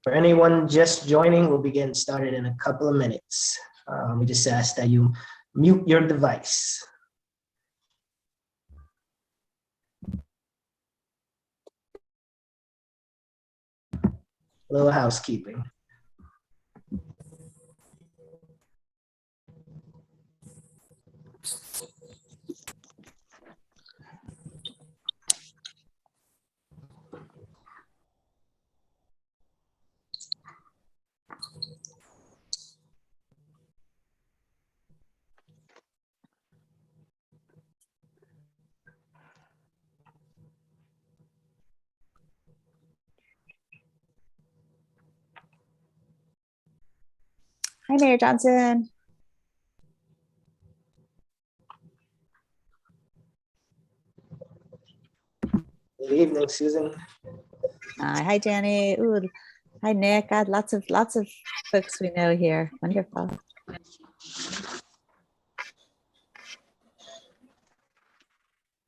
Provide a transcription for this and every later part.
For anyone just joining, we'll be getting started in a couple of minutes. We just ask that you mute your device. A little housekeeping. Hi, Mayor Johnson. Good evening, Susan. Hi, Danny. Ooh, hi, Nick. God, lots of folks we know here. Wonderful.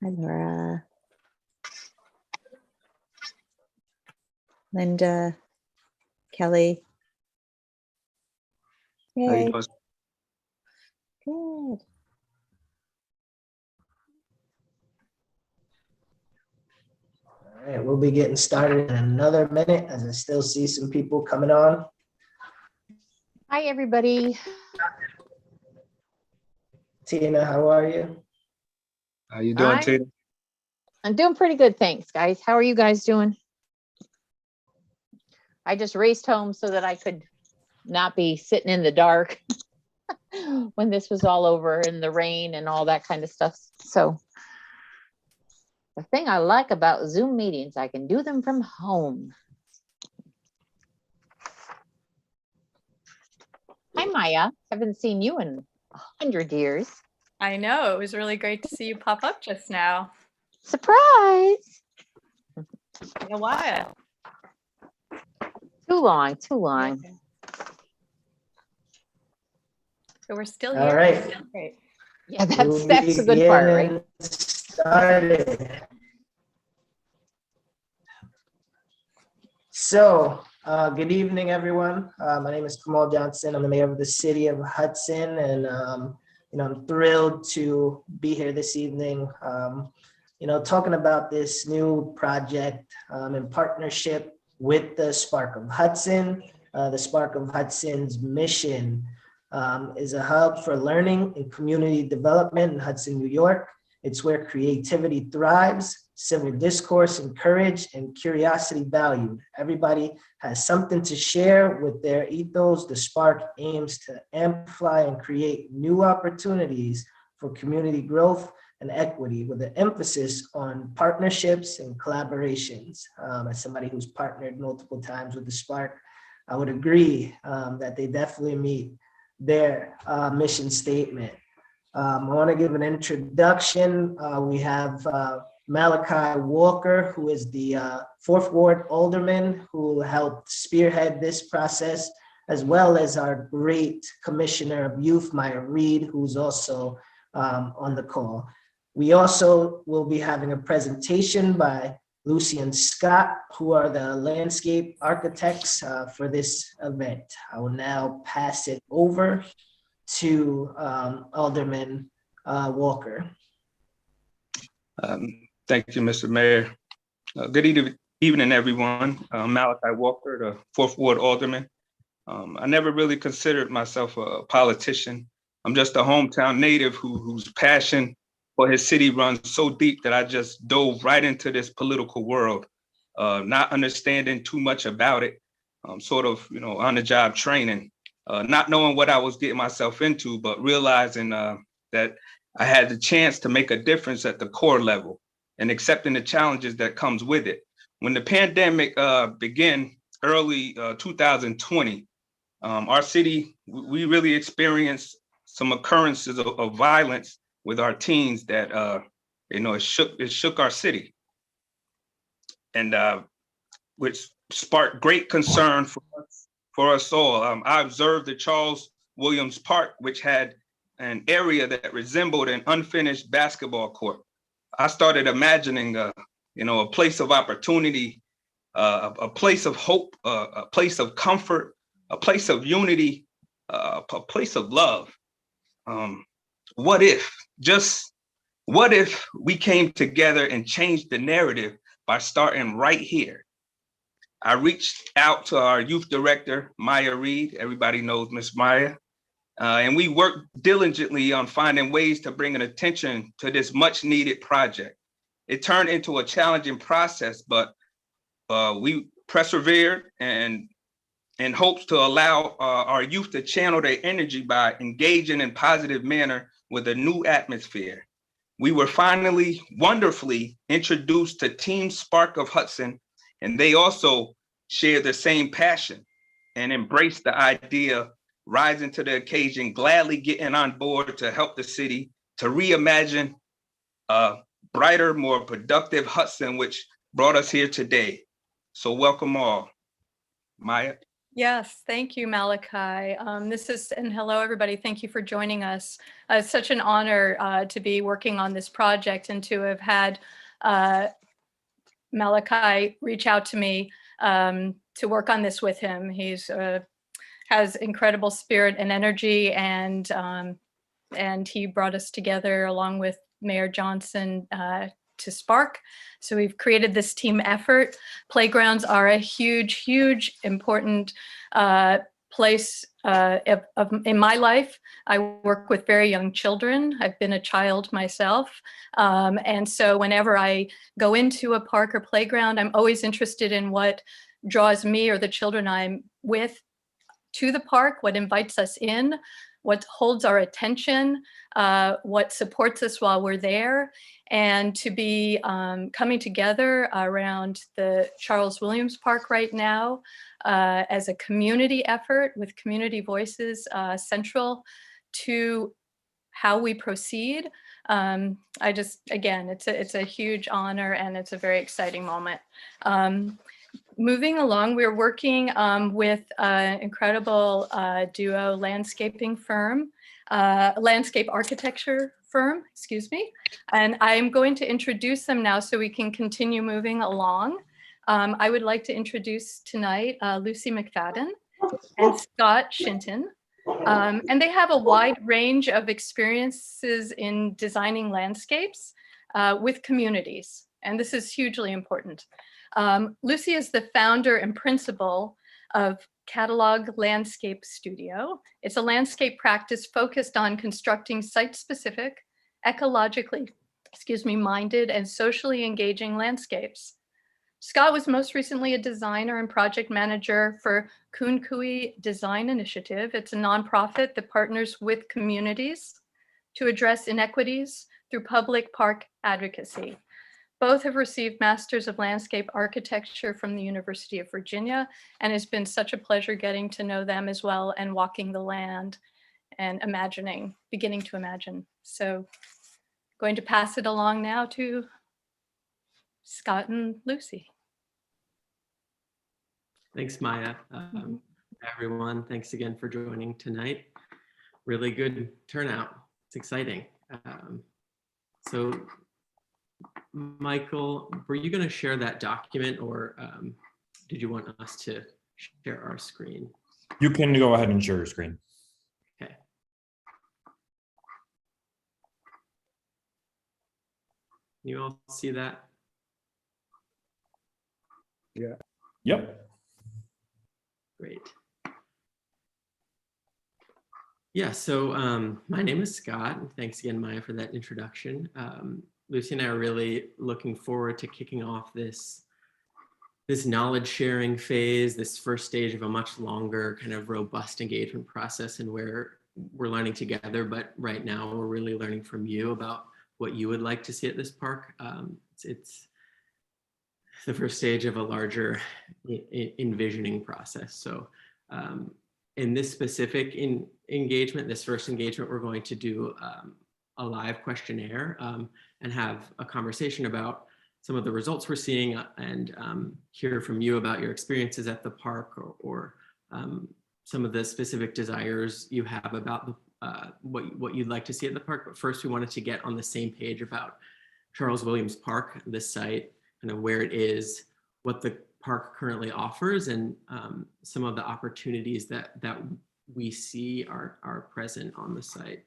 Hi, Laura. Linda. Kelly. Yay. Good. All right, we'll be getting started in another minute as I still see some people coming on. Hi, everybody. Tina, how are you? How you doing, Tina? I'm doing pretty good, thanks, guys. How are you guys doing? I just raced home so that I could not be sitting in the dark when this was all over and the rain and all that kind of stuff. So the thing I like about Zoom meetings, I can do them from home. Hi, Maya. Haven't seen you in 100 years. I know. It was really great to see you pop up just now. Surprise. In a while. Too long. Okay. So we're still here. All right. Great. Yeah, that's the good part, right? Started. So, good evening, everyone. My name is Kamal Johnson. I'm the mayor of the city of Hudson, and I'm thrilled to be here this evening. Talking about this new project in partnership with the Spark of Hudson. The Spark of Hudson's mission is a hub for learning and community development in Hudson, New York. It's where creativity thrives, civil discourse encouraged, and curiosity valued. Everybody has something to share. With their ethos, the Spark aims to amplify and create new opportunities for community growth and equity, with an emphasis on partnerships and collaborations. As somebody who's partnered multiple times with the Spark, I would agree that they definitely meet their mission statement. I want to give an introduction. We have Malachi Walker, who is the 4th Ward Alderman, who helped spearhead this process, as well as our great Commissioner of Youth, Maya Reed, who's also on the call. We also will be having a presentation by Lucy and Scott, who are the landscape architects for this event. I will now pass it over to Alderman Walker. Thank you, Mr. Mayor. Good evening, everyone. Malachi Walker, the 4th Ward Alderman. I never really considered myself a politician. I'm just a hometown native whose passion for his city runs so deep that I just dove right into this political world, not understanding too much about it, sort of, on the job training, not knowing what I was getting myself into, but realizing that I had the chance to make a difference at the core level and accepting the challenges that comes with it. When the pandemic began early 2020, our city, we really experienced some occurrences of violence with our teens that, it shook our city, and which sparked great concern for us all. I observed the Charles Williams Park, which had an area that resembled an unfinished basketball court. I started imagining, a place of opportunity a place of hope, a place of comfort, a place of unity, a place of love. What if, just what if we came together and changed the narrative by starting right here? I reached out to our youth director, Maya Reed. Everybody knows Miss Maya. And we worked diligently on finding ways to bring an attention to this much needed project. It turned into a challenging process, but we persevered and in hopes to allow our youth to channel their energy by engaging in positive manner with a new atmosphere. We were finally wonderfully introduced to Team Spark of Hudson, and they also shared the same passion and embraced the idea, rising to the occasion, gladly getting on board to help the city to reimagine a brighter, more productive Hudson, which brought us here today. So welcome all. Maya. Yes, thank you, Malachi. And hello, everybody. Thank you for joining us. It's such an honor to be working on this project and to have had Malachi reach out to me to work on this with him. He's has incredible spirit and energy, and he brought us together along with Mayor Johnson to Spark. So we've created this team effort. Playgrounds are a huge, huge, important place in my life. I work with very young children. I've been a child myself. And so whenever I go into a park or playground, I'm always interested in what draws me or the children I'm with to the park, what invites us in, what holds our attention, what supports us while we're there, and to be coming together around the Charles Williams Park right now as a community effort with community voices central to how we proceed. Again, it's a huge honor and it's a very exciting moment. Moving along, we're working with an incredible duo landscaping architecture firm, excuse me. And I'm going to introduce them now so we can continue moving along. I would like to introduce tonight Lucy McFadden and Scott Shinton. And they have a wide range of experiences in designing landscapes with communities. And this is hugely important. Lucy is the founder and principal of Catalog Landscape Studio. It's a landscape practice focused on constructing site-specific, ecologically, minded and socially engaging landscapes. Scott was most recently a designer and project manager for Kun Kui Design Initiative. It's a nonprofit that partners with communities to address inequities through public park advocacy. Both have received Masters of Landscape Architecture from the University of Virginia, and it's been such a pleasure getting to know them as well and walking the land and beginning to imagine. So going to pass it along now to Scott and Lucy. Thanks, Maya. Everyone, thanks again for joining tonight. Really good turnout. It's exciting. So Michael, were you going to share that document, or did you want us to share our screen? You can go ahead and share your screen. Okay. Can you all see that? Yeah. Yep. Great. Yeah, so my name is Scott. Thanks again, Maya, for that introduction. Lucy and I are really looking forward to kicking off this knowledge sharing phase, this first stage of a much longer kind of robust engagement process, and where we're learning together. But right now we're really learning from you about what you would like to see at this park. It's the first stage of a larger envisioning process. So in this specific engagement, this first engagement, we're going to do a live questionnaire and have a conversation about some of the results we're seeing and hear from you about your experiences at the park, or some of the specific desires you have about what you'd like to see at the park. But first, we wanted to get on the same page about Charles Williams Park, this site, kind of where it is, what the park currently offers, and some of the opportunities that we see are present on the site.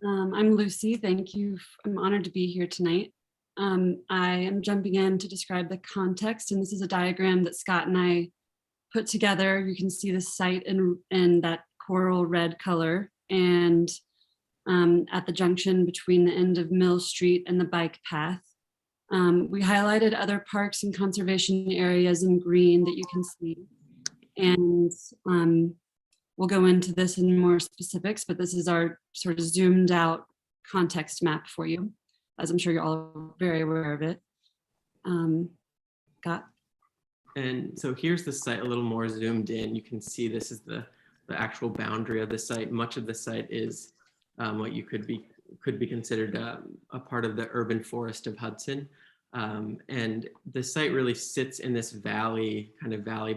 I'm Lucy. Thank you. I'm honored to be here tonight. I am jumping in to describe the context, and this is a diagram that Scott and I put together. You can see the site in that coral red color, and at the junction between the end of Mill Street and the bike path. We highlighted other parks and conservation areas in green that you can see. And we'll go into this in more specifics, but this is our sort of zoomed out context map for you, as I'm sure you're all very aware of it. Scott? And so here's the site a little more zoomed in. You can see this is the actual boundary of the site. Much of the site is what you could be considered a part of the urban forest of Hudson. And the site really sits in this valley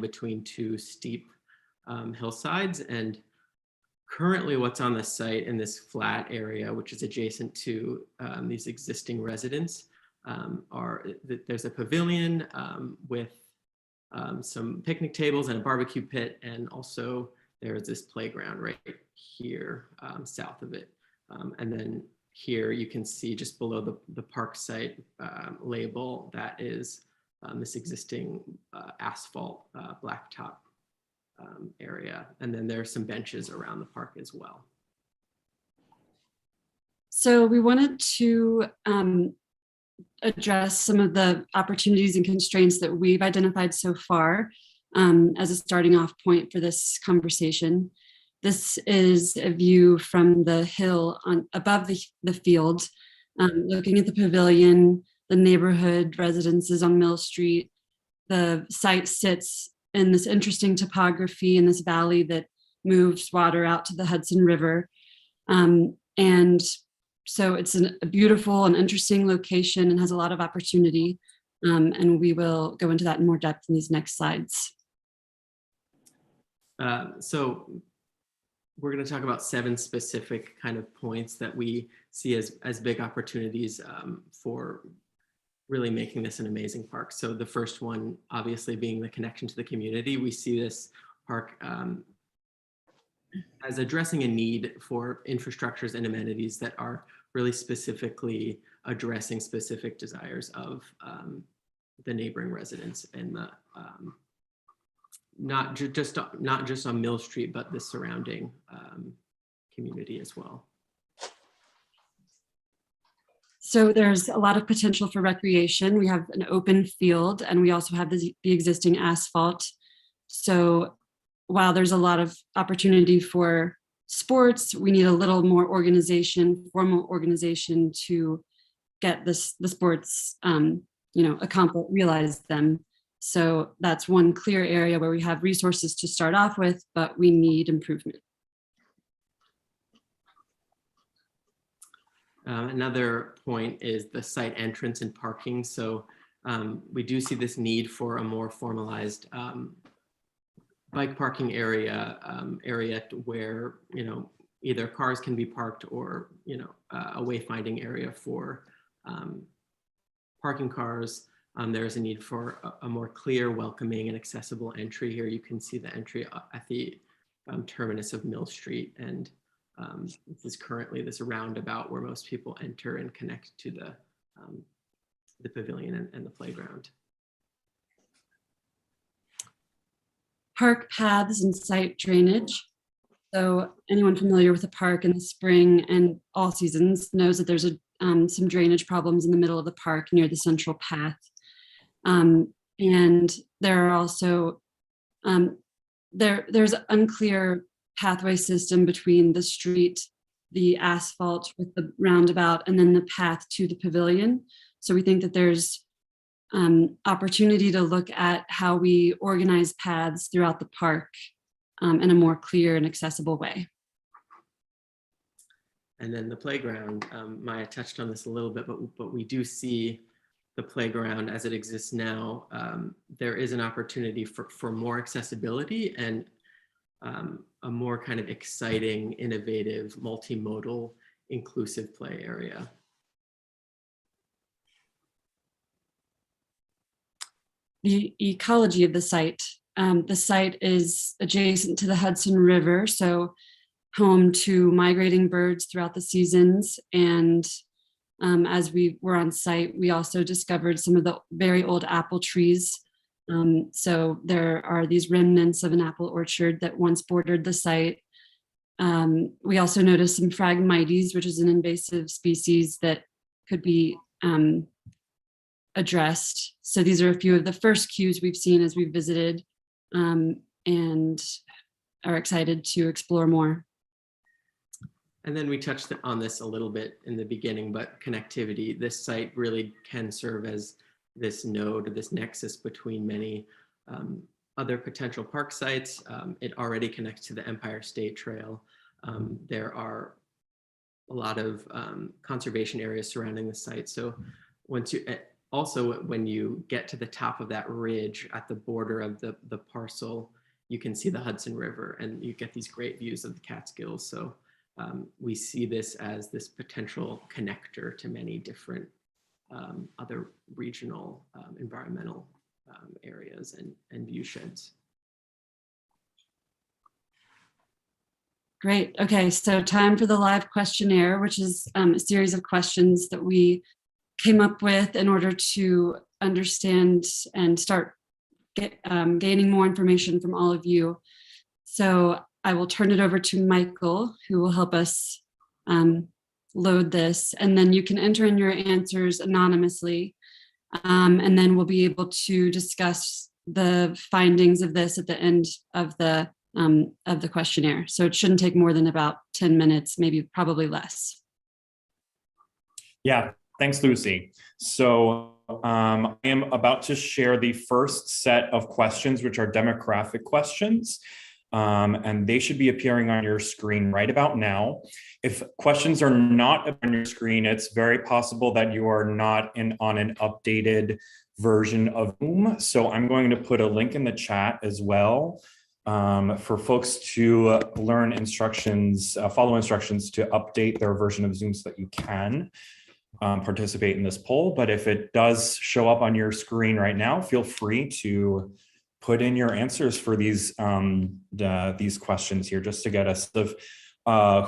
between two steep hillsides. And currently what's on the site in this flat area, which is adjacent to these existing residents, there's a pavilion with some picnic tables and a barbecue pit, and also there's this playground right here south of it. And then here you can see just below the park site label that is this existing asphalt blacktop area. And then there are some benches around the park as well. So we wanted to address some of the opportunities and constraints that we've identified so far as a starting off point for this conversation. This is a view from the hill above the field, looking at the pavilion, the neighborhood residences on Mill Street. The site sits in this interesting topography in this valley that moves water out to the Hudson River. And so it's a beautiful and interesting location and has a lot of opportunity. And we will go into that in more depth in these next slides. So we're going to talk about 7 specific kind of points that we see as big opportunities for really making this an amazing park. So the first one, obviously, being the connection to the community. We see this park as addressing a need for infrastructures and amenities that are really specifically addressing specific desires of the neighboring residents and the not just on Mill Street, but the surrounding community as well. So there's a lot of potential for recreation. We have an open field, and we also have the existing asphalt. So while there's a lot of opportunity for sports, we need a little more organization, formal organization, to get the sports, realize them. So that's one clear area where we have resources to start off with, but we need improvement. Another point is the site entrance and parking. So we do see this need for a more formalized bike parking area where, either cars can be parked or, a wayfinding area for parking cars. There's a need for a more clear, welcoming, and accessible entry here. You can see the entry at the terminus of Mill Street, and this is currently this roundabout where most people enter and connect to the pavilion and the playground. Park paths and site drainage. So anyone familiar with the park in the spring and all seasons knows that there's some drainage problems in the middle of the park near the central path. And there are also, there's unclear pathway system between the street, the asphalt with the roundabout, and then the path to the pavilion. So we think that there's opportunity to look at how we organize paths throughout the park in a more clear and accessible way. And then the playground, Maya touched on this a little bit, but we do see the playground as it exists now. There is an opportunity for more accessibility and a more kind of exciting, innovative, multimodal, inclusive play area. the ecology of the site. The site is adjacent to the Hudson River, so home to migrating birds throughout the seasons. And as we were on site, we also discovered some of the very old apple trees. So there are these remnants of an apple orchard that once bordered the site. We also noticed some Phragmites, which is an invasive species that could be addressed. So these are a few of the first cues we've seen as we visited, and are excited to explore more. And then we touched on this a little bit in the beginning, but connectivity, this site really can serve as this node, this nexus between many other potential park sites. It already connects to the Empire State Trail. There are a lot of conservation areas surrounding the site. So once you, also when you get to the top of that ridge at the border of the parcel, you can see the Hudson River and you get these great views of the Catskills. So we see this as this potential connector to many different other regional environmental areas and viewsheds. Great. Okay, so time for the live questionnaire, which is a series of questions that we came up with in order to understand and start gaining more information from all of you. So I will turn it over to Michael, who will help us load this, and then you can enter in your answers anonymously, and then we'll be able to discuss the findings of this at the end of the questionnaire. So it shouldn't take more than about 10 minutes, maybe probably less. Yeah, thanks, Lucy. So I am about to share the first set of questions, which are demographic questions. And they should be appearing on your screen right about now. If questions are not on your screen, it's very possible that you are not on an updated version of Zoom. So I'm going to put a link in the chat as well for folks to learn instructions, follow instructions to update their version of Zoom so that you can participate in this poll. But if it does show up on your screen right now, feel free to put in your answers for these questions here, just to get us of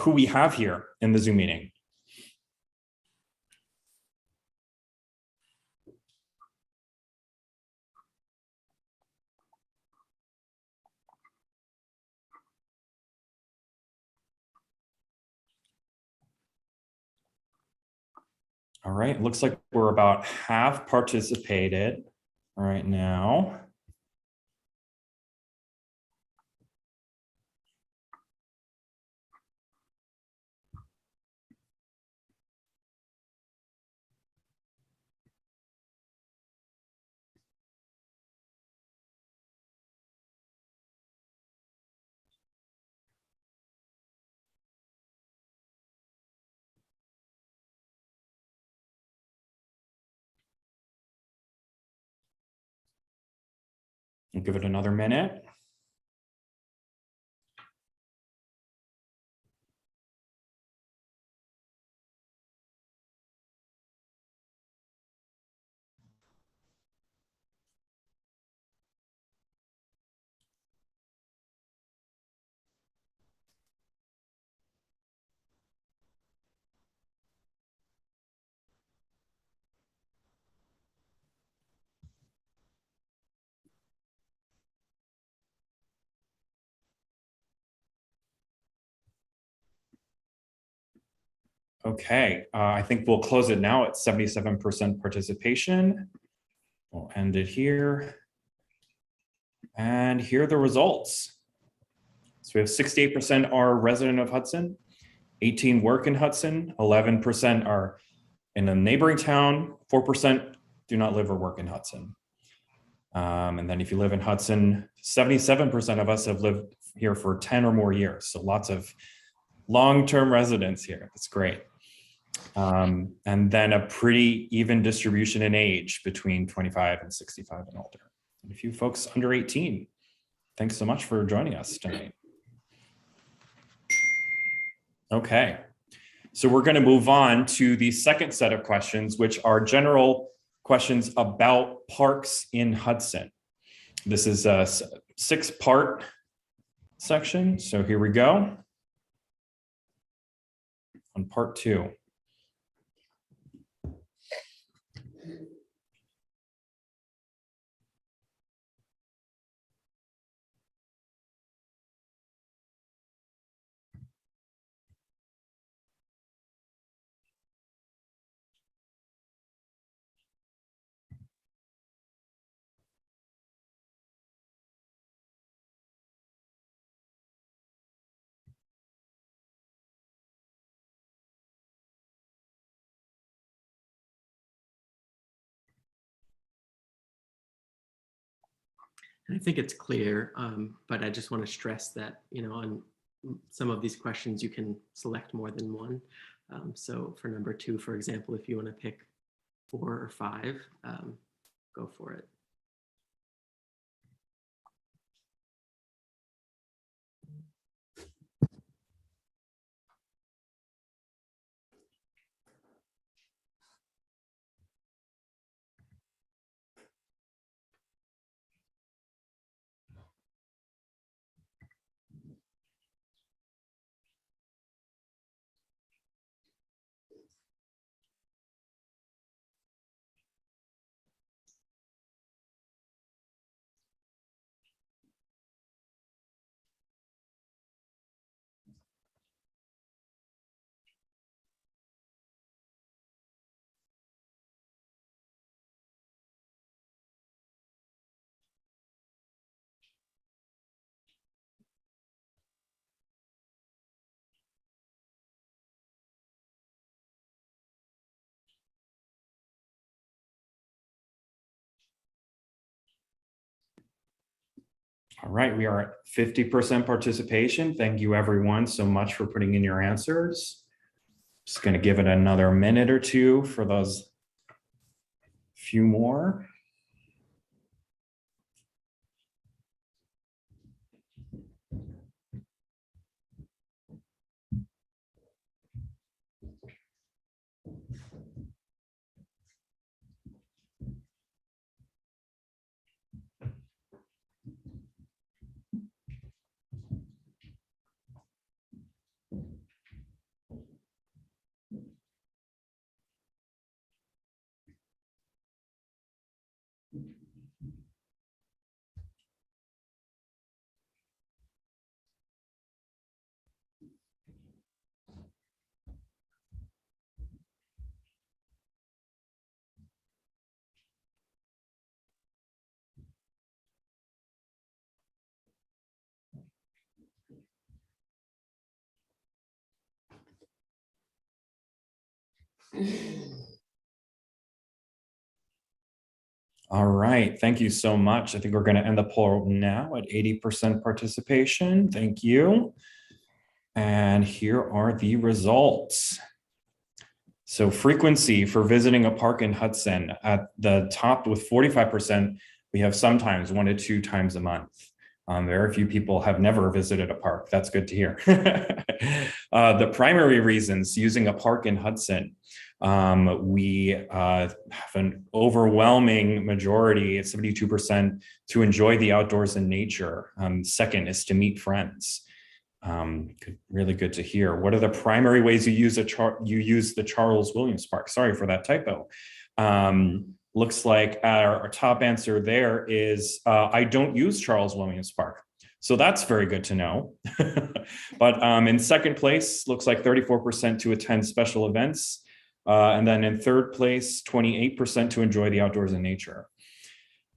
who we have here in the Zoom meeting. All right, looks like we're about half participated right now. I'll give it another minute. Okay, I think we'll close it now at 77% participation. We'll end it here. And here are the results. So we have 68% are resident of Hudson, 18 work in Hudson, 11% are in a neighboring town, 4% do not live or work in Hudson. And then if you live in Hudson, 77% of us have lived here for 10 or more years. So lots of long-term residents here. That's great. And then a pretty even distribution in age between 25 and 65 and older. And a few folks under 18. Thanks so much for joining us tonight. Okay, so we're going to move on to the second set of questions, which are general questions about parks in Hudson. This is a 6-part section. So here we go. On part 2. And I think it's clear, but I just want to stress that, on some of these questions, you can select more than one. So for number 2, for example, if you want to pick 4 or 5, go for it. All right, we are at 50% participation. Thank you everyone so much for putting in your answers. Just going to give it another minute or two for those few more. All right, thank you so much. I think we're going to end the poll now at 80% participation. Thank you. And here are the results. So frequency for visiting a park in Hudson at the top with 45%, we have sometimes 1 to 2 times a month. Very few people have never visited a park. That's good to hear. The primary reasons using a park in Hudson, we have an overwhelming majority, 72%, to enjoy the outdoors and nature. Second is to meet friends. Really good to hear. What are the primary ways you use the Charles Williams Park? Sorry for that typo. Looks like our top answer there is I don't use Charles Williams Park. So that's very good to know. But in second place, looks like 34% to attend special events. And then in third place, 28% to enjoy the outdoors and nature.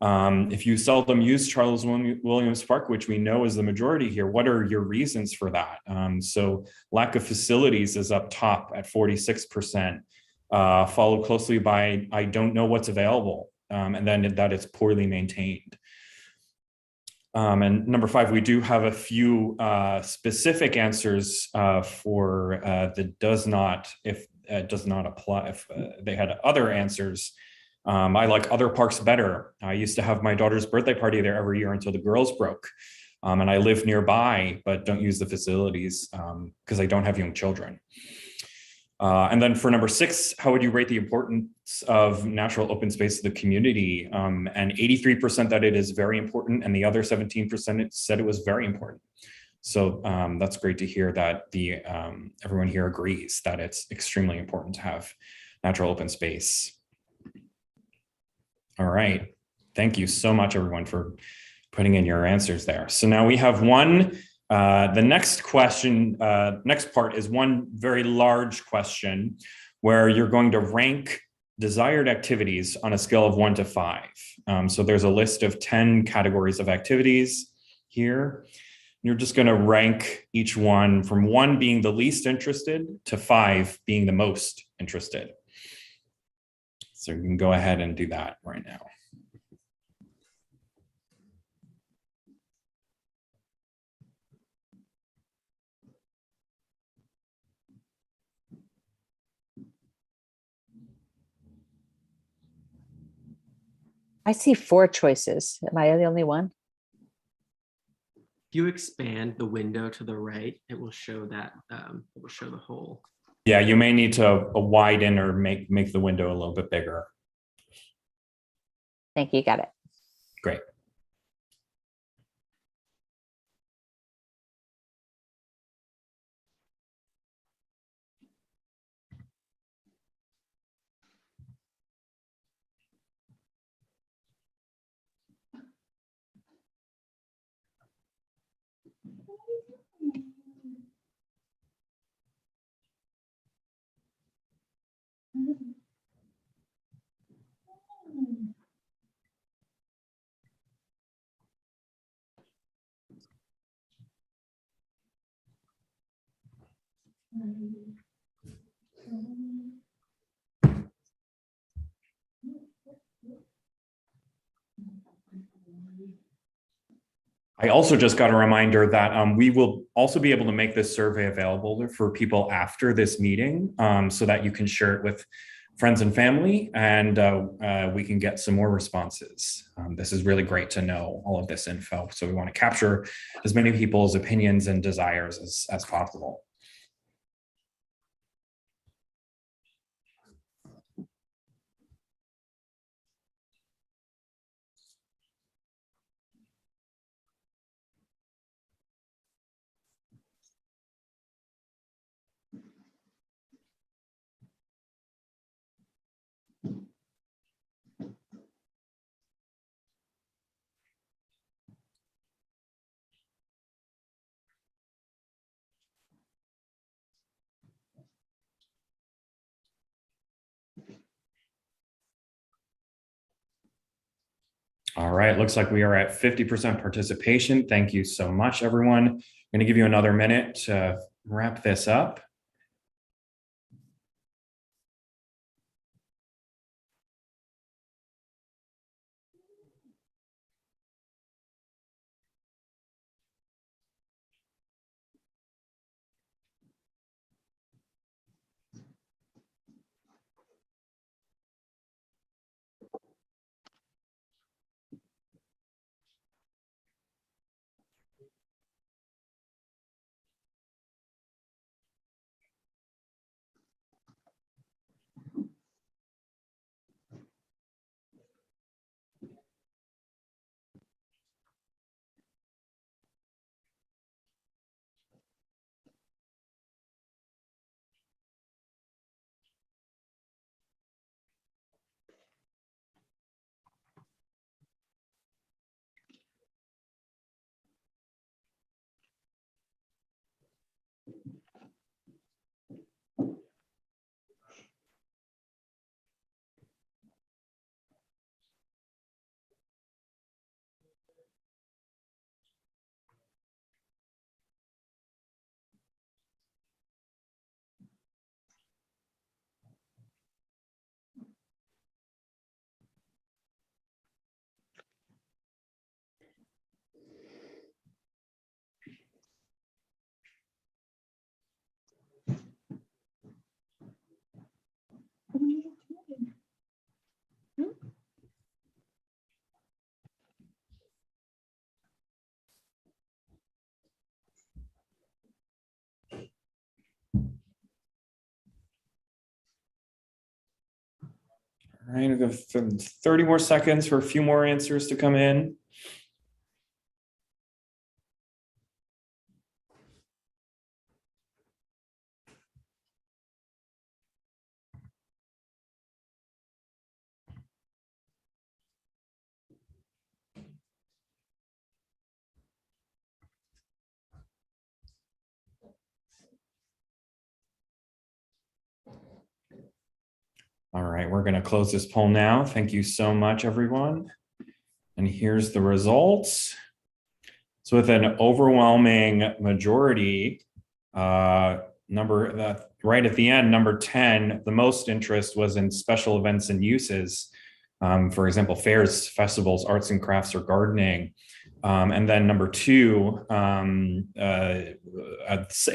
If you seldom use Charles Williams Park, which we know is the majority here, what are your reasons for that? So lack of facilities is up top at 46%, followed closely by I don't know what's available, and then that it's poorly maintained. And number 5, we do have a few specific answers for the does not, if it does not apply, if they had other answers. I like other parks better. I used to have my daughter's birthday party there every year until the girls broke. And I live nearby, but don't use the facilities because I don't have young children. And then for number 6, how would you rate the importance of natural open space to the community, and 83% that it is very important, and the other 17% said it was very important. So that's great to hear that everyone here agrees that it's extremely important to have natural open space. All right, thank you so much, everyone, for putting in your answers there. So now we have the next question, next part is one very large question where you're going to rank desired activities on a scale of 1 to 5. So there's a list of 10 categories of activities here. You're just going to rank each one from 1 being the least interested to 5 being the most interested. So you can go ahead and do that right now. I see 4 choices. Am I the only one? If you expand the window to the right, it will show that, it will show the whole. Yeah, you may need to widen or make the window a little bit bigger. Thank you. Got it. Great. I also just got a reminder that we will also be able to make this survey available for people after this meeting, so that you can share it with friends and family, and we can get some more responses. This is really great to know all of this info. So we want to capture as many people's opinions and desires as possible. All right, looks like we are at 50% participation. Thank you so much, everyone. I'm going to give you another minute to wrap this up. All right, we've got 30 more seconds for a few more answers to come in. All right, we're going to close this poll now. Thank you so much, everyone. And here's the results. So with an overwhelming majority, number that right at the end, number 10, the most interest was in special events and uses. For example, fairs, festivals, arts and crafts, or gardening. And then number 2,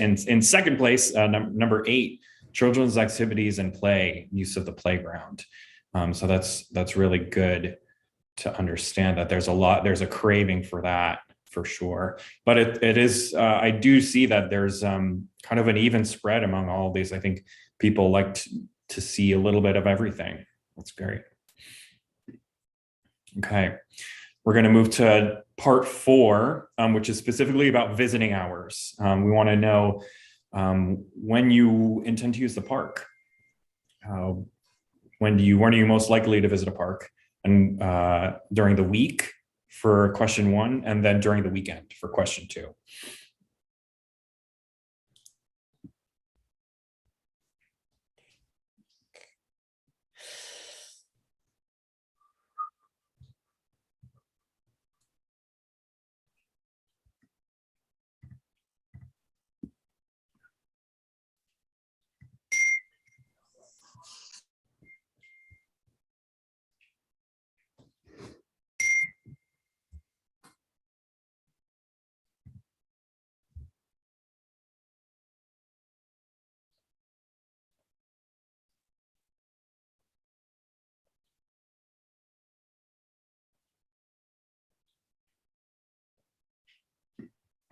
in second place, number 8, children's activities and play, use of the playground. So that's really good to understand that there's a craving for that for sure. But it is, I do see that there's kind of an even spread among all of these. I think people like to see a little bit of everything. That's great. Okay, we're going to move to part 4, which is specifically about visiting hours. We want to know when you intend to use the park. When are you most likely to visit a park? And during the week for question 1, and then during the weekend for question 2.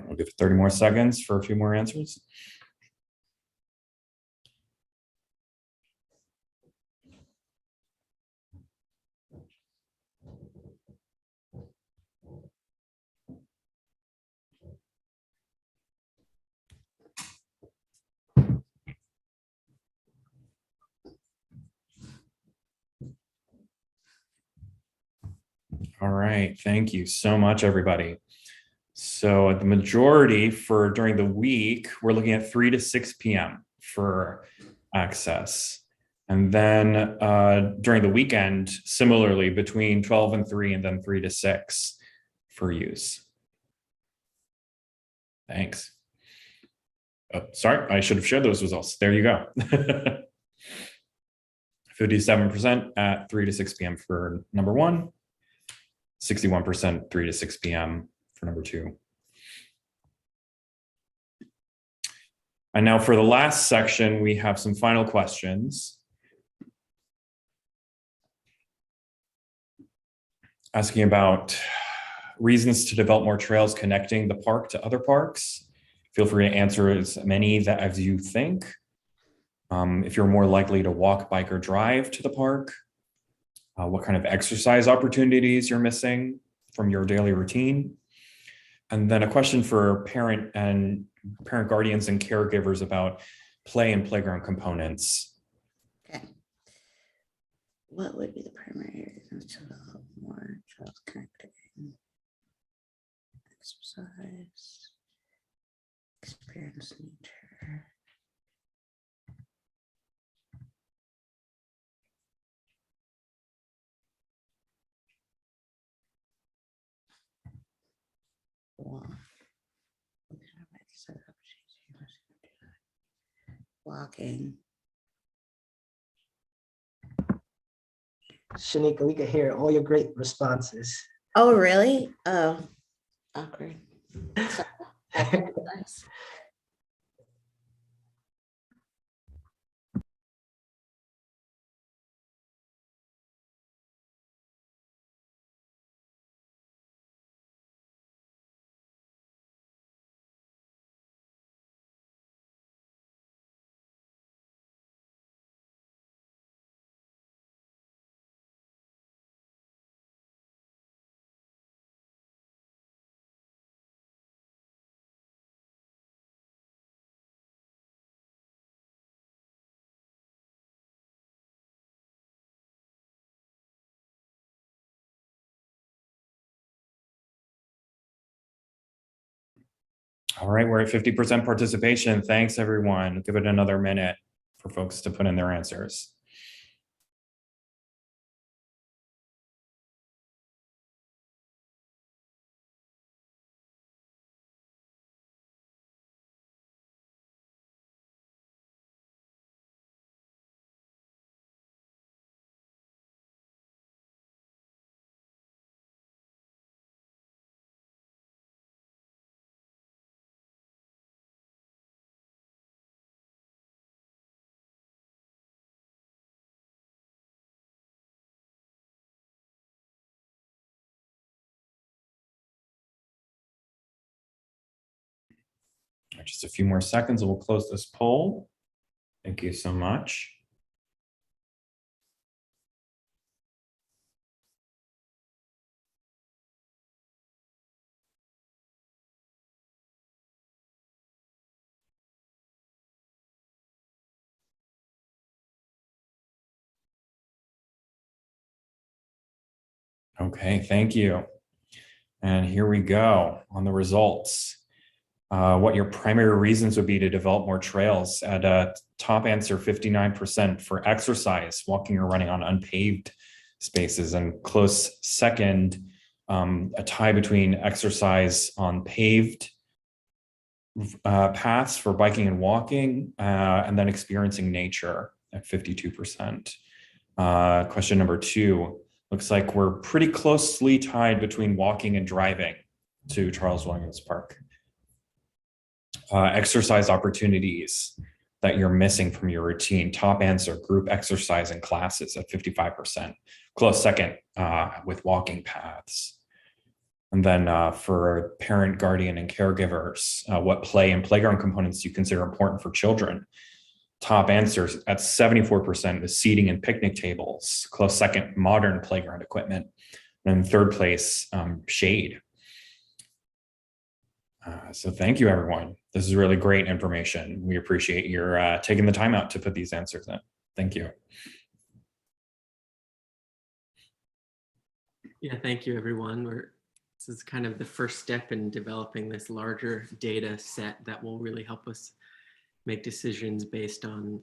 We'll give it 30 more seconds for a few more answers. All right, thank you so much, everybody. So the majority for during the week, we're looking at 3 to 6 p.m. for access. And then during the weekend, similarly between 12 and 3 and then 3 to 6 for use. Thanks. Oh, sorry, I should have shared those results. There you go. 57% at 3 to 6 p.m. for number 1, 61% 3 to 6 p.m. for number 2. And now for the last section, we have some final questions. Asking about reasons to develop more trails connecting the park to other parks. Feel free to answer as many as you think. If you're more likely to walk, bike, or drive to the park. What kind of exercise opportunities you're missing from your daily routine. And then a question for parent guardians and caregivers about play and playground components. Okay. What would be the primary reasons to develop more trails connecting? Exercise, experience nature. Walking. Shanika, we could hear all your great responses. Oh, really? Oh, awkward. Nice. All right, we're at 50% participation. Thanks, everyone. Give it another minute for folks to put in their answers. Just a few more seconds and we'll close this poll. Thank you so much. Okay, thank you. And here we go on the results. What your primary reasons would be to develop more trails. At a top answer, 59% for exercise, walking or running on unpaved spaces, and close second, a tie between exercise on paved paths for biking and walking, and then experiencing nature at 52%. Question number 2, looks like we're pretty closely tied between walking and driving to Charles Williams Park. Exercise opportunities that you're missing from your routine. Top answer, group exercise and classes at 55%. Close second with walking paths. And then for parent, guardian, and caregivers, what play and playground components you consider important for children. Top answers at 74% with seating and picnic tables. Close second, modern playground equipment. And third place, shade. So thank you, everyone. This is really great information. We appreciate your taking the time out to put these answers in. Thank you. Yeah, thank you, everyone. This is kind of the first step in developing this larger data set that will really help us make decisions based on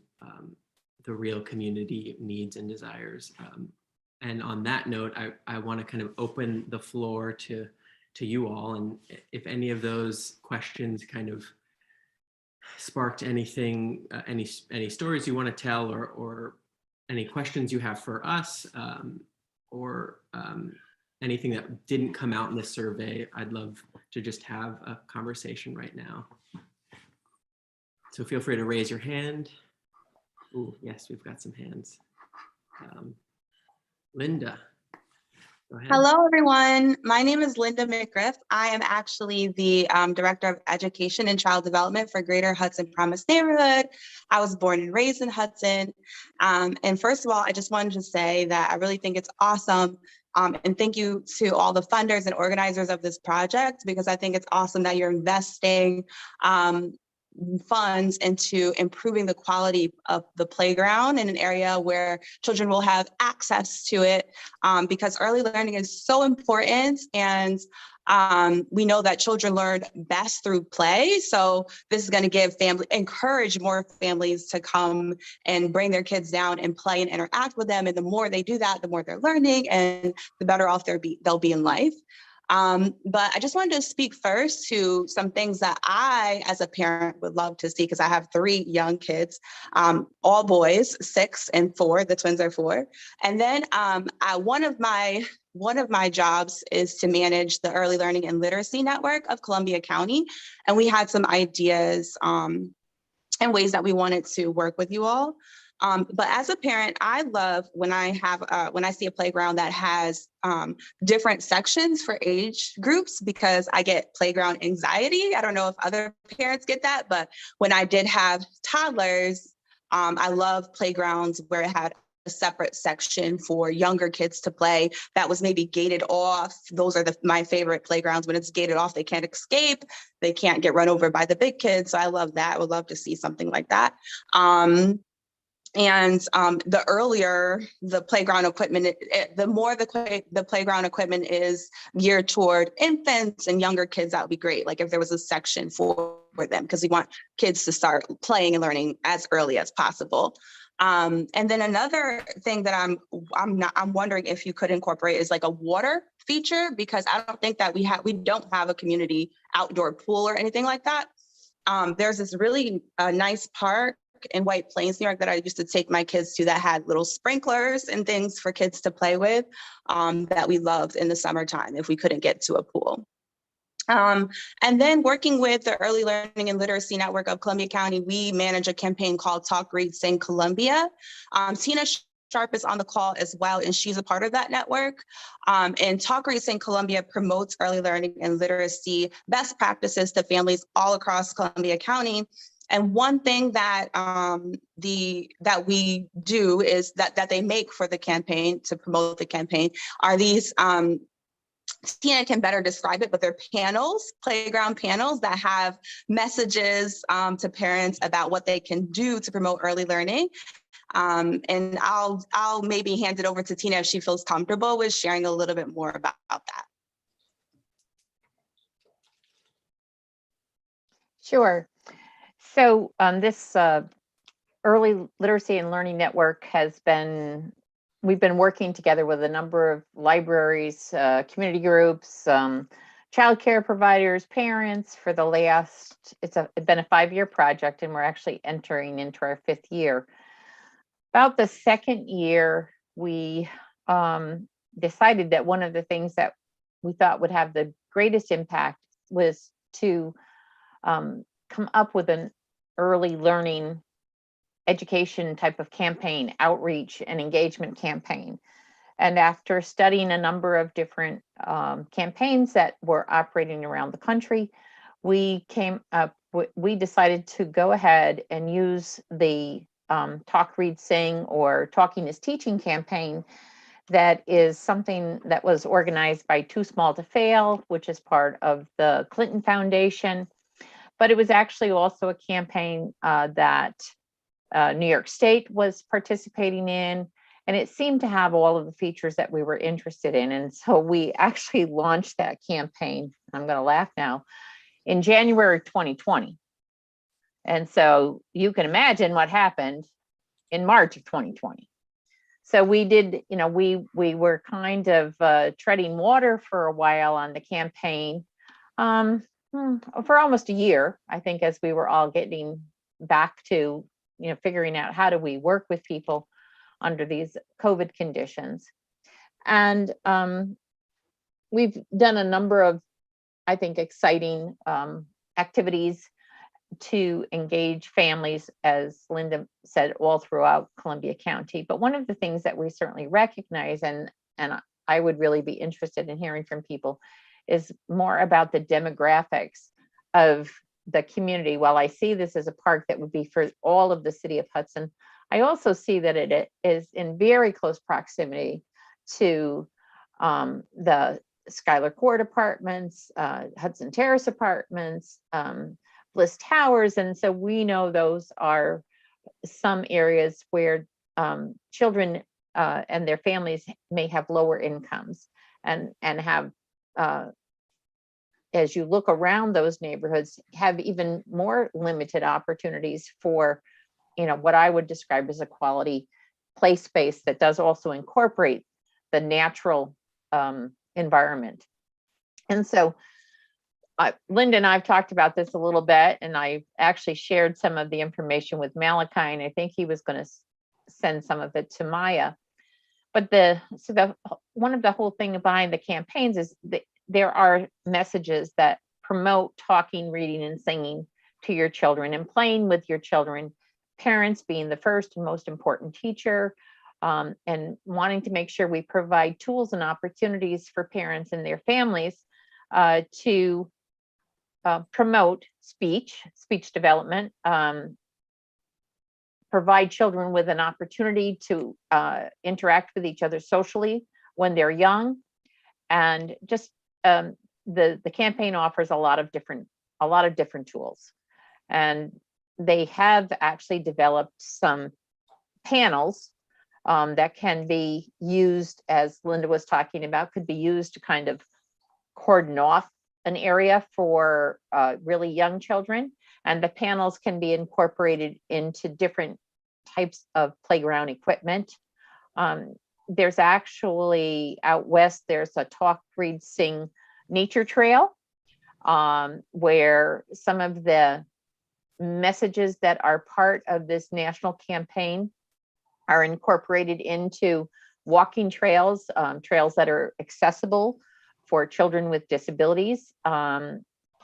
the real community needs and desires. And on that note, I want to kind of open the floor to you all. And if any of those questions kind of sparked anything, any stories you want to tell, or any questions you have for us, or anything that didn't come out in the survey, I'd love to just have a conversation right now. So feel free to raise your hand. Ooh, yes, we've got some hands. Linda. Hello, everyone. My name is Linda McGriff. I am actually the Director of Education and Child Development for Greater Hudson Promise Neighborhood. I was born and raised in Hudson. And first of all, I just wanted to say that I really think it's awesome. And thank you to all the funders and organizers of this project, because I think it's awesome that you're investing funds into improving the quality of the playground in an area where children will have access to it, because early learning is so important. And we know that children learn best through play. So this is going to encourage more families to come and bring their kids down and play and interact with them. And the more they do that, the more they're learning and the better off they'll be in life. But I just wanted to speak first to some things that I, as a parent, would love to see, because I have 3 young kids, all boys, 6 and 4. The twins are 4. And then one of my jobs is to manage the Early Learning and Literacy Network of Columbia County. And we had some ideas and ways that we wanted to work with you all. But as a parent, I love when I see a playground that has different sections for age groups, because I get playground anxiety. I don't know if other parents get that, but when I did have toddlers, I love playgrounds where it had a separate section for younger kids to play that was maybe gated off. Those are my favorite playgrounds. When it's gated off, they can't escape. They can't get run over by the big kids. So I love that. I would love to see something like that. And the earlier the playground equipment, the more the playground equipment is geared toward infants and younger kids, that would be great. Like if there was a section for them, because we want kids to start playing and learning as early as possible. And then another thing that I'm wondering if you could incorporate is like a water feature, because I don't think that we don't have a community outdoor pool or anything like that. There's this really nice park in White Plains, New York, that I used to take my kids to, that had little sprinklers and things for kids to play with, that we loved in the summertime if we couldn't get to a pool. And then working with the Early Learning and Literacy Network of Columbia County, we manage a campaign called Talk, Read, Sing Columbia. Tina Sharp is on the call as well, and she's a part of that network. And Talk, Read, Sing Columbia promotes early learning and literacy best practices to families all across Columbia County. And one thing that that we do is that they make for the campaign, to promote the campaign, are these, Tina can better describe it, but they're panels, playground panels that have messages to parents about what they can do to promote early learning. And I'll maybe hand it over to Tina if she feels comfortable with sharing a little bit more about that. Sure. So this Early Literacy and Learning Network we've been working together with a number of libraries, community groups, childcare providers, parents for the last, it's been a 5-year project, and we're actually entering into our 5th year. About the 2nd year, we decided that one of the things that we thought would have the greatest impact was to come up with an early learning education type of campaign, outreach and engagement campaign. And after studying a number of different campaigns that were operating around the country, we decided to go ahead and use the Talk, Read, Sing, or Talking is Teaching campaign. That is something that was organized by Too Small to Fail, which is part of the Clinton Foundation. But it was actually also a campaign that New York State was participating in, and it seemed to have all of the features that we were interested in. And so we actually launched that campaign, I'm going to laugh now, in January 2020. And so you can imagine what happened in March of 2020. So we did, we were kind of treading water for a while on the campaign. For almost a year, I think, as we were all getting back to, figuring out how do we work with people under these COVID conditions. And we've done a number of, I think, exciting activities to engage families, as Linda said, all throughout Columbia County. But one of the things that we certainly recognize, and I would really be interested in hearing from people, is more about the demographics of the community. While I see this as a park that would be for all of the city of Hudson, I also see that it is in very close proximity to the Schuyler Court Apartments, Hudson Terrace Apartments, Bliss Towers. And so we know those are some areas where children and their families may have lower incomes and have, as you look around those neighborhoods, have even more limited opportunities for, what I would describe as a quality play space that does also incorporate the natural environment. And so Linda and I've talked about this a little bit, and I actually shared some of the information with Malachi, and I think he was going to send some of it to Maya. But one of the whole thing behind the campaigns is that there are messages that promote talking, reading, and singing to your children and playing with your children, parents being the first and most important teacher, and wanting to make sure we provide tools and opportunities for parents and their families to promote speech development, provide children with an opportunity to interact with each other socially when they're young. And just the campaign offers a lot of different tools. And they have actually developed some panels that can be used, as Linda was talking about, could be used to kind of cordon off an area for really young children. And the panels can be incorporated into different types of playground equipment. There's actually out west, there's a Talk, Read, Sing nature trail where some of the messages that are part of this national campaign are incorporated into walking trails, trails that are accessible for children with disabilities,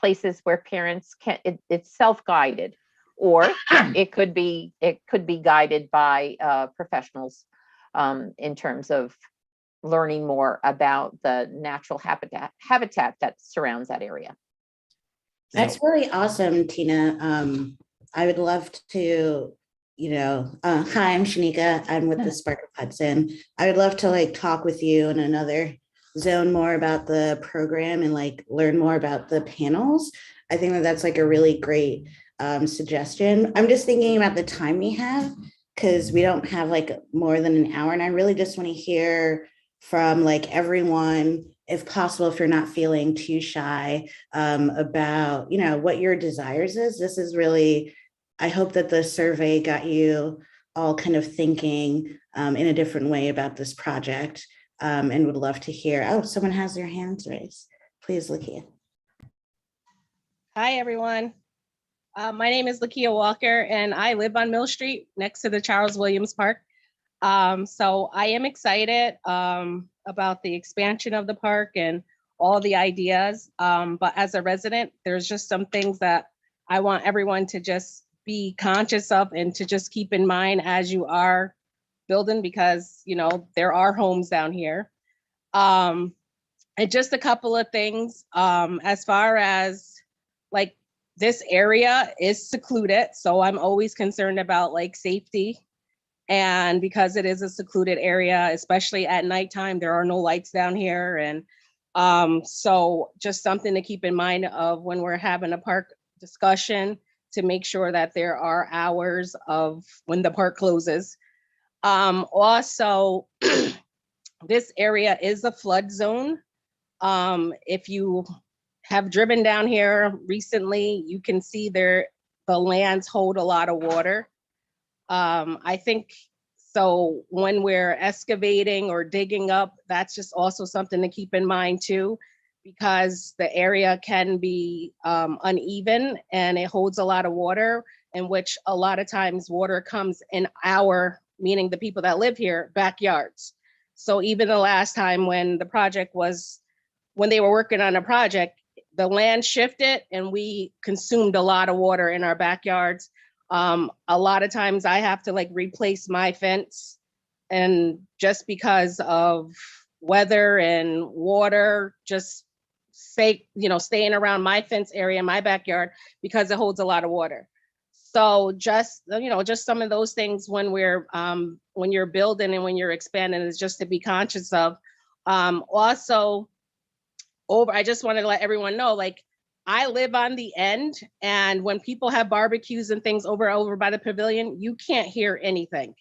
places where parents can, it's self-guided, or it could be guided by professionals in terms of learning more about the natural habitat that surrounds that area. That's really awesome, Tina. I would love to, hi, I'm Shanika. I'm with the Spark of Hudson. I would love to like talk with you in another zone more about the program and like learn more about the panels. I think that that's like a really great suggestion. I'm just thinking about the time we have, because we don't have like more than an hour, and I really just want to hear from like everyone, if possible, if you're not feeling too shy, about what your desires is. This is really, I hope that the survey got you all kind of thinking in a different way about this project, and would love to hear. Oh, someone has their hands raised. Please, Lakia. Hi, everyone. My name is Lakia Walker, and I live on Mill Street next to the Charles Williams Park. So I am excited about the expansion of the park and all the ideas. But as a resident, there's just some things that I want everyone to just be conscious of and to just keep in mind as you are building, because, there are homes down here. And just a couple of things, as far as like this area is secluded. So I'm always concerned about like safety. And because it is a secluded area, especially at nighttime, there are no lights down here. And so just something to keep in mind of when we're having a park discussion, to make sure that there are hours of when the park closes. Also, this area is a flood zone. If you have driven down here recently, you can see the lands hold a lot of water. I think so when we're excavating or digging up, that's just also something to keep in mind too, because the area can be uneven and it holds a lot of water, in which a lot of times water comes in our, meaning the people that live here, backyards. So even the last time when they were working on a project, the land shifted and we consumed a lot of water in our backyards. A lot of times I have to like replace my fence, and just because of weather and water, just staying around my fence area in my backyard, because it holds a lot of water. So just some of those things when you're building and when you're expanding is just to be conscious of. Also, I just wanted to let everyone know, like, I live on the end, and when people have barbecues and things over by the pavilion, you can't hear anything.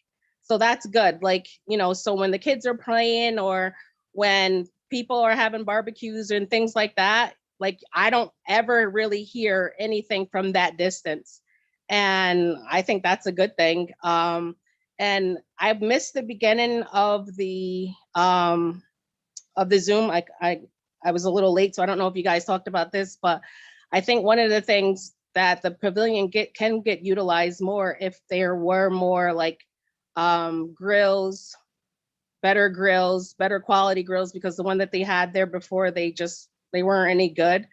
So that's good. Like, so when the kids are playing or when people are having barbecues and things like that, like, I don't ever really hear anything from that distance. And I think that's a good thing. And I've missed the beginning of the Zoom. I was a little late, so I don't know if you guys talked about this, but I think one of the things that the pavilion can get utilized more if there were more like grills, better quality grills, because the one that they had there before, they weren't any good.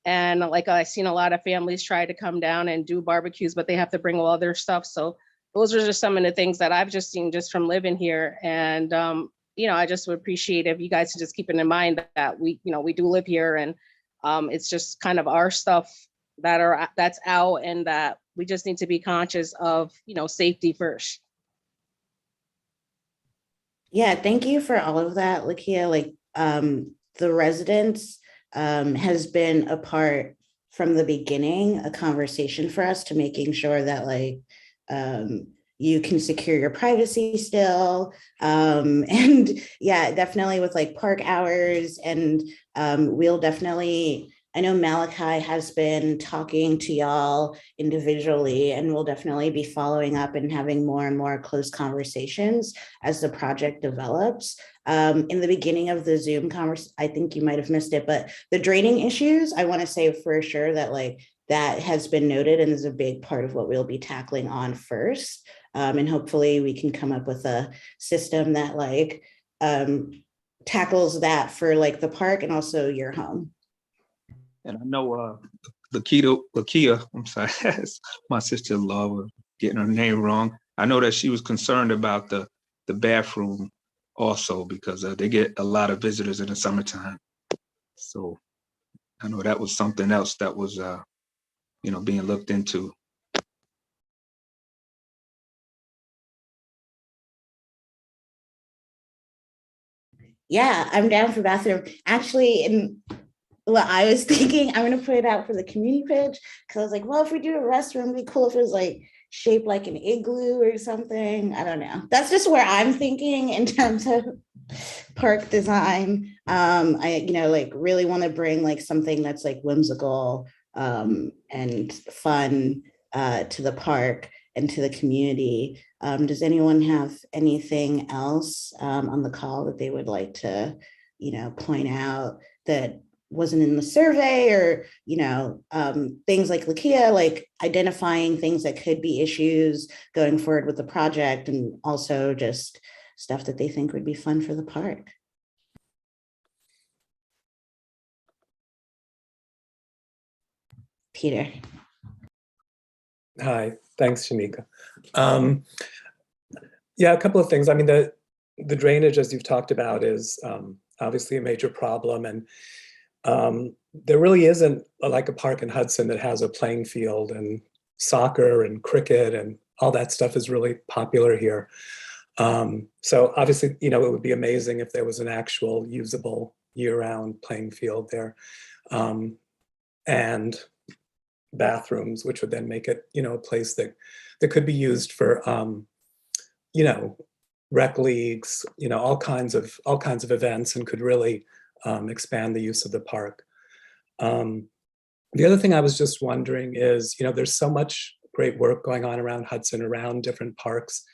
And like I've seen a lot of families try to come down and do barbecues, but they have to bring all their stuff. So those are just some of the things that I've just seen just from living here. And I just would appreciate if you guys could just keep in mind that we do live here, and it's just kind of our stuff that's out, and that we just need to be conscious of, safety first. Yeah, thank you for all of that, Lakia. Like, the residents has been a part from the beginning, a conversation for us to making sure that like, you can secure your privacy still. And yeah, definitely with like park hours, and we'll definitely, I know Malachi has been talking to y'all individually, and we'll definitely be following up and having more and more close conversations as the project develops. In the beginning of the Zoom conversation, I think you might have missed it, but the draining issues, I want to say for sure that like that has been noted and is a big part of what we'll be tackling on first. And hopefully we can come up with a system that like tackles that for like the park and also your home. And I know Lakia, I'm sorry, my sister-in-law was getting her name wrong. I know that she was concerned about the bathroom also because they get a lot of visitors in the summertime. So I know that was something else that was, being looked into. Yeah, I'm down for bathroom. Actually, in what I was thinking, I'm gonna put it out for the community page because I was like, well, if we do a restroom, it'd be cool if it was like shaped like an igloo or something. I don't know. That's just where I'm thinking in terms of park design. I like really want to bring like something that's like whimsical and fun to the park and to the community. Does anyone have anything else on the call that they would like to, point out that wasn't in the survey, or, things like Lakia, like identifying things that could be issues going forward with the project, and also just stuff that they think would be fun for the park? Peter. Hi, thanks, Shanika. Yeah, a couple of things. I mean, the drainage, as you've talked about, is obviously a major problem, and there really isn't like a park in Hudson that has a playing field, and soccer and cricket and all that stuff is really popular here. So obviously, it would be amazing if there was an actual usable year-round playing field there, and bathrooms, which would then make it, a place that could be used for, rec leagues, all kinds of events, and could really expand the use of the park. The other thing I was just wondering is, there's so much great work going on around Hudson, around different parks.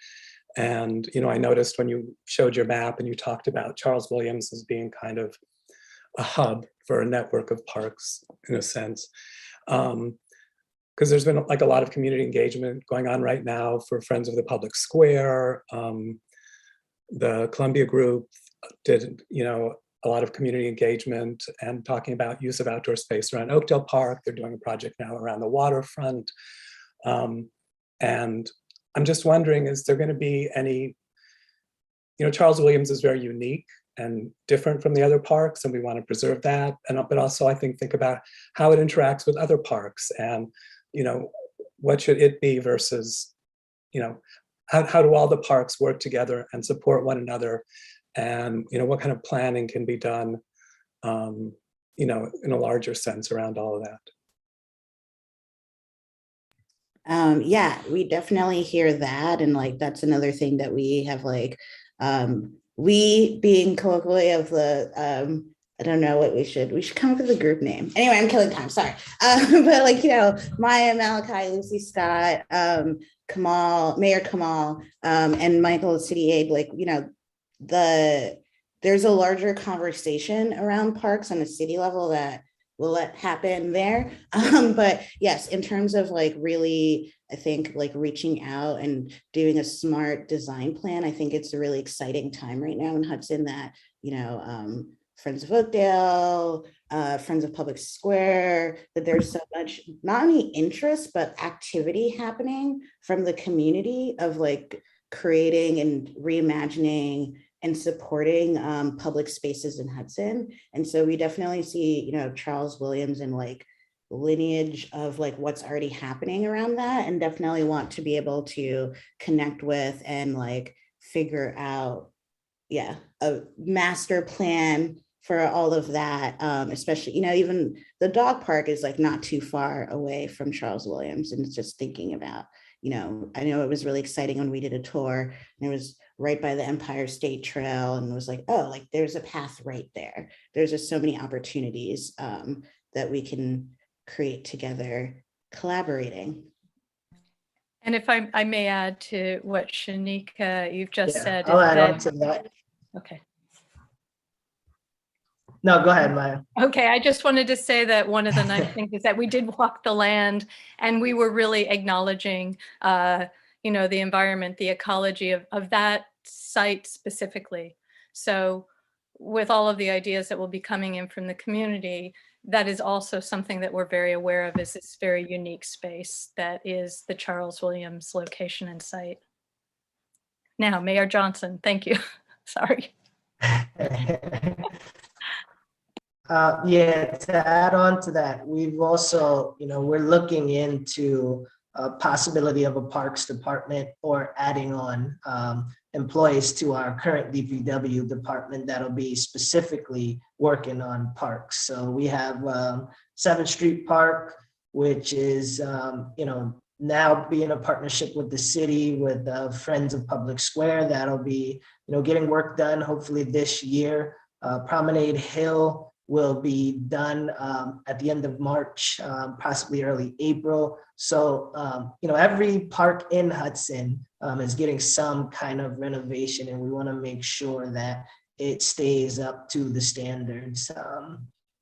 And, I noticed when you showed your map and you talked about Charles Williams as being kind of a hub for a network of parks, in a sense. Because there's been like a lot of community engagement going on right now for Friends of the Public Square. The Columbia Group did, a lot of community engagement and talking about use of outdoor space around Oakdale Park. They're doing a project now around the waterfront. And I'm just wondering, is there going to be any, Charles Williams is very unique and different from the other parks, and we want to preserve that. But also I think about how it interacts with other parks, and, what should it be versus, how do all the parks work together and support one another? And, what kind of planning can be done, in a larger sense around all of that? Yeah, we definitely hear that. And like, that's another thing that we have, like, we being colloquially of the, I don't know what we should come up with a group name. Anyway, I'm killing time, sorry. But like, Maya, Malachi, Lucy Scott, Kamal, Mayor Kamal, and Michael City Aide, like, there's a larger conversation around parks on a city level that will let happen there. But yes, in terms of like really, I think like reaching out and doing a smart design plan, I think it's a really exciting time right now in Hudson that, Friends of Oakdale, Friends of Public Square, that there's so much, not only interest, but activity happening from the community of like creating and reimagining and supporting public spaces in Hudson. And so we definitely see, Charles Williams and like lineage of like what's already happening around that, and definitely want to be able to connect with and like figure out, a master plan for all of that, especially, even the dog park is like not too far away from Charles Williams, and it's just thinking about, you know, I know it was really exciting when we did a tour and it was right by the Empire State Trail and it was like, oh, like there's a path right there. There's just so many opportunities that we can create together collaborating. And if I may add to what Shanika, you've just Yeah, said. I'll is add that- on to that. Okay. No, go ahead, Maya. Okay, I just wanted to say that one of the nice things is that we did walk the land and we were really acknowledging, you know, the environment, the ecology of that site specifically. So with all of the ideas that will be coming in from the community, that is also something that we're very aware of, is this very unique space that is the Charles Williams location and site. Now, Mayor Johnson, thank you. Sorry. Yeah, to add on to that, we've also, you know, we're looking into a possibility of a parks department or adding on employees to our current DPW department that'll be specifically working on parks. So we have 7th Street Park, which is, you know, now being a partnership with the city, with Friends of Public Square, that'll be, you know, getting work done hopefully this year. Promenade Hill will be done at the end of March, possibly early April. So, you know, every park in Hudson is getting some kind of renovation, and we want to make sure that it stays up to the standards,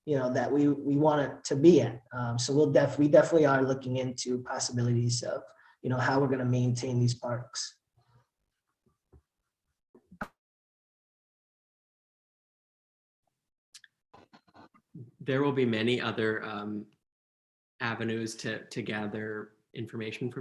you know, that we want it to be at. So we definitely are looking into possibilities of, you know, how we're going to maintain these parks. There will be many other avenues to gather information from